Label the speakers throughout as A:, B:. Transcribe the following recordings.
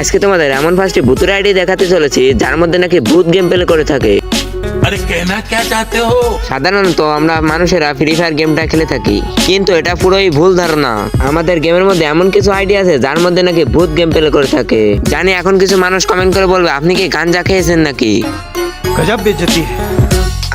A: আজকে তোমাদের এমন ফার্স্টে ভূতের আইডি দেখাতে চলেছি যার মধ্যে নাকি ভূত গেম প্লে করে থাকে।
B: अरे कहना क्या चाहते हो?
A: সাধারণত আমরা মানুষেরা ফ্রি ফায়ার গেমটা খেলে থাকি, কিন্তু এটা পুরোই ভুল ধারণা। আমাদের গেমের মধ্যে এমন কিছু আইডিয়া আছে যার মধ্যে নাকি ভূত গেম প্লে করে থাকে। জানি এখন কিছু মানুষ কমেন্ট করে বলবে আপনি কি গাঞ্জা খেয়েছেন নাকি।
B: गजब बेइज्जती है।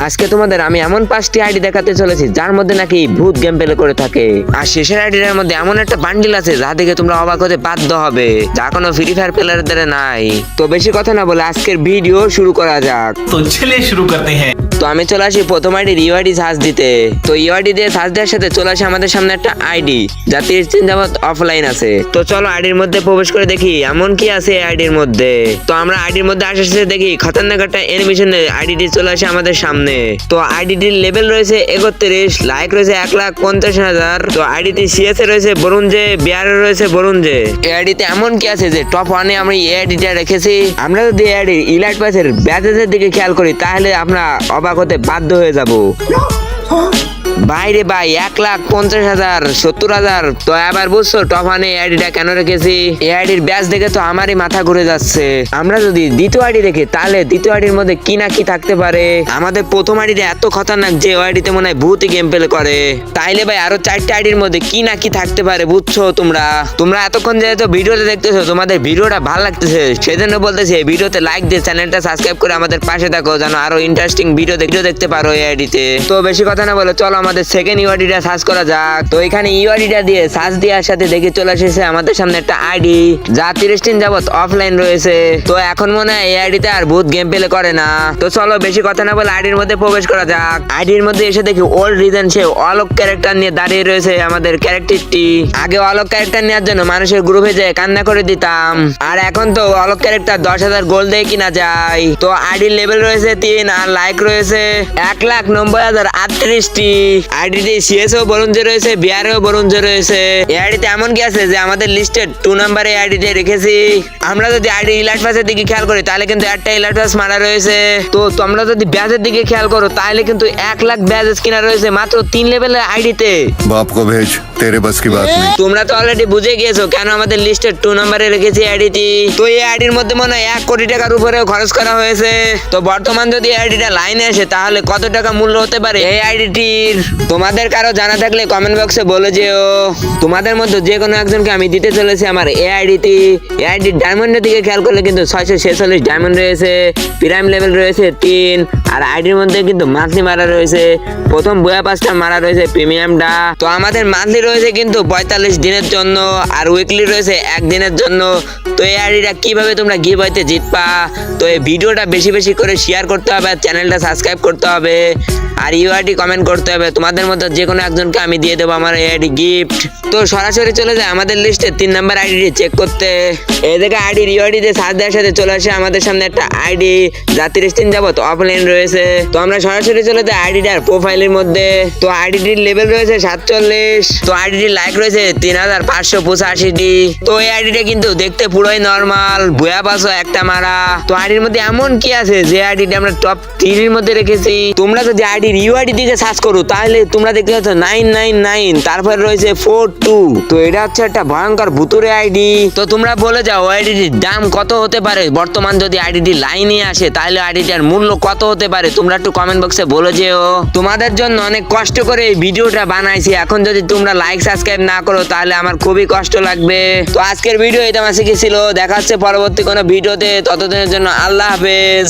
A: আজকে তোমাদের আমি এমন 5টি আইডি দেখাতে চলেছি যার মধ্যে নাকি ভূত গেম প্লে করে থাকে। আর শেষের আইডিটার মধ্যে এমন একটা বান্ডিল আছে যা দেখে তোমরা অবাক হতে বাধ্য হবে, যা কোনো ফ্রি ফায়ার প্লেয়ারদের নাই। তো বেশি কথা না বলে আজকের ভিডিও শুরু করা যাক।
B: तो चलिए शुरू करते हैं।
A: তো আমি চলে আসি প্রথম আইডি ইউআইডি সার্চ দিতে। তো ইউআইডি দিয়ে সার্চ দেওয়ার সাথে চলে আসে আমাদের সামনে একটা আইডি যা 30 দিন যাবত অফলাইন আছে। তো চলো আইডির মধ্যে প্রবেশ করে দেখি এমন কি আছে এই আইডির মধ্যে। তো আমরা আইডির মধ্যে আসার সাথে দেখি খতরনাক একটা অ্যানিমেশন আইডিটি চলে আসে আমাদের সামনে। তো আইডিটির লেভেল রয়েছে 31, লাইক রয়েছে 1,50,000। তো আইডিটি সিএস এ রয়েছে ব্রোঞ্জে, বিআর রয়েছে ব্রোঞ্জে। এই আইডিতে এমন কি আছে যে টপ 1 এ আমরা এই আইডিটা রেখেছি। আমরা যদি এই আইডির ইলাইট পাসের ব্যাচের দিকে খেয়াল করি তাহলে আমরা অবাক হতে বাধ্য হয়ে যাব। ভাইরে ভাই 1,50,000, 70,000। তো এবার বুঝছো টপ 1 এ আইডিটা কেন রেখেছি। এই আইডির ব্যাচ দেখে তো আমারই মাথা ঘুরে যাচ্ছে। আমরা যদি দ্বিতীয় আইডি দেখি তাহলে দ্বিতীয় আইডির মধ্যে কি না কি থাকতে পারে। আমাদের প্রথম আইডিটা এত খতরনাক যে আইডিতে মনে হয় ভূতই গেম প্লে করে, তাইলে ভাই আরো 4টা আইডির মধ্যে কি না কি থাকতে পারে বুঝছো। তোমরা এতক্ষণ যেহেতু ভিডিওতে দেখতেছো তোমাদের ভিডিওটা ভালো লাগতেছে, সেজন্য বলতেছি এই ভিডিওতে লাইক দিয়ে চ্যানেলটা সাবস্ক্রাইব করে আমাদের পাশে থাকো যেন আরো ইন্টারেস্টিং ভিডিও দেখতে পারো এই আইডিতে। তো বেশি কথা না বলে চলো আমাদের সেকেন্ড ইউআইডিটা সার্চ করা যাক। তো এখানে ইউআইডিটা দিয়ে সার্চ দেওয়ার সাথে দেখে চলে এসেছে আমাদের সামনে একটা আইডি যা 30 দিন যাবত অফলাইন রয়েছে। তো এখন মনে হয় এই আইডিতে আর ভূত গেম প্লে করে না। তো চলো বেশি কথা না বলে আইডির মধ্যে প্রবেশ করা যাক। আইডির মধ্যে এসে দেখি ওল্ড রিজন সে অলক ক্যারেক্টার নিয়ে দাঁড়িয়ে রয়েছে আমাদের ক্যারেক্টারটি। আগে অলক ক্যারেক্টার নেওয়ার জন্য মানুষের গ্রুপে যেয়ে কান্না করে দিতাম, আর এখন তো অলক ক্যারেক্টার 10,000 গোল্ড দিয়ে কিনা যায়। তো আইডির লেভেল রয়েছে 3 আর লাইক রয়েছে 1,90,038টি। আইডিতে সিএসও ব্রোঞ্জে রয়েছে, বিআরও ব্রোঞ্জে রয়েছে। এই আইডিতে এমন কি আছে যে আমাদের লিস্টেড 2 নম্বরে আইডিতে রেখেছি। আমরা যদি আইডি ইলাইট পাসের দিকে খেয়াল করি তাহলে কিন্তু একটা ইলাইট পাস মারা রয়েছে। তো তোমরা যদি ব্যাজের দিকে খেয়াল করো তাহলে কিন্তু 1 লাখ ব্যাজ কিনা রয়েছে মাত্র 3 লেভেলের আইডিতে।
C: बाप को भेज, तेरे बस की बात नहीं।
A: তোমরা তো অলরেডি বুঝে গিয়েছো কেন আমাদের লিস্টের 2 নম্বরে রেখেছি আইডিটি। তো এই আইডির মধ্যে মনে হয় 1 কোটি টাকার উপরেও খরচ করা হয়েছে। তো বর্তমান যদি আইডিটা লাইনে আসে তাহলে কত টাকা মূল্য হতে পারে এই আইডিটির। তোমাদের কারো জানা থাকলে কমেন্ট বক্সে বলে যেও। তোমাদের মধ্যে যে কোনো একজনকে আমি দিতে চলেছি আমার এই আইডিটি। এই আইডির ডায়মন্ডের দিকে খেয়াল করলে কিন্তু 646 ডায়মন্ড রয়েছে, প্রাইম লেভেল রয়েছে 3, আর আইডির মধ্যে কিন্তু মান্থলি মারা রয়েছে। প্রথম বয়া 5টা মারা রয়েছে প্রিমিয়ামটা। তো আমাদের মান্থলি রয়েছে কিন্তু 45 দিনের জন্য, আর উইকলি রয়েছে 1 দিনের জন্য। তো এই আইডিটা কিভাবে তোমরা গিভওয়েতে জিতবা, তো এই ভিডিওটা বেশি বেশি করে শেয়ার করতে হবে, চ্যানেলটা সাবস্ক্রাইব করতে হবে, আর ইউআইডি কমেন্ট করতে হবে। তোমাদের মধ্যে যে কোনো একজনকে আমি দিয়ে দেবো আমার আইডি গিফট। তো সরাসরি চলে যায় আমাদের লিস্টে 3 নাম্বার আইডিটি চেক করতে। এই দেখে আইডির ইউআইডি দিয়ে সার্চ দেওয়ার সাথে চলে আসে আমাদের সামনে একটা আইডি যা 30 দিন যাবত অফলাইন রয়েছে। তো আমরা সরাসরি চলে যাই আইডিটার প্রোফাইলের মধ্যে। তো আইডিটির লেভেল রয়েছে 47। তো আইডিটির লাইক রয়েছে 3,585টি। তো এই আইডিটা কিন্তু দেখতে পুরোই নরমাল, ভুয়া পাসও একটা মারা। তো আইডির মধ্যে এমন কি আছে যে আইডিটা আমরা টপ 3 এর মধ্যে রেখেছি। তোমরা যদি আইডির ইউআইডি দিকে সার্চ করো তাহলে তোমরা দেখতে পাচ্ছ 999, তারপর রয়েছে 42। তো এটা হচ্ছে একটা ভয়ঙ্কর ভুতুরে আইডি। তো তোমরা বলে যাও আইডিটির দাম কত হতে পারে বর্তমান যদি আইডিটি লাইনে আসে তাহলে আইডিটার মূল্য কত হতে পারে। তোমরা একটু কমেন্ট বক্সে বলে যেও। তোমাদের জন্য অনেক কষ্ট করে এই ভিডিওটা বানাইছি, এখন যদি তোমরা লাইক সাবস্ক্রাইব না করো তাহলে আমার খুবই কষ্ট লাগবে। তো আজকের ভিডিও এটা আমার শিখেছিল। দেখা হচ্ছে পরবর্তী কোনো ভিডিওতে, ততদিনের জন্য আল্লাহ হাফেজ।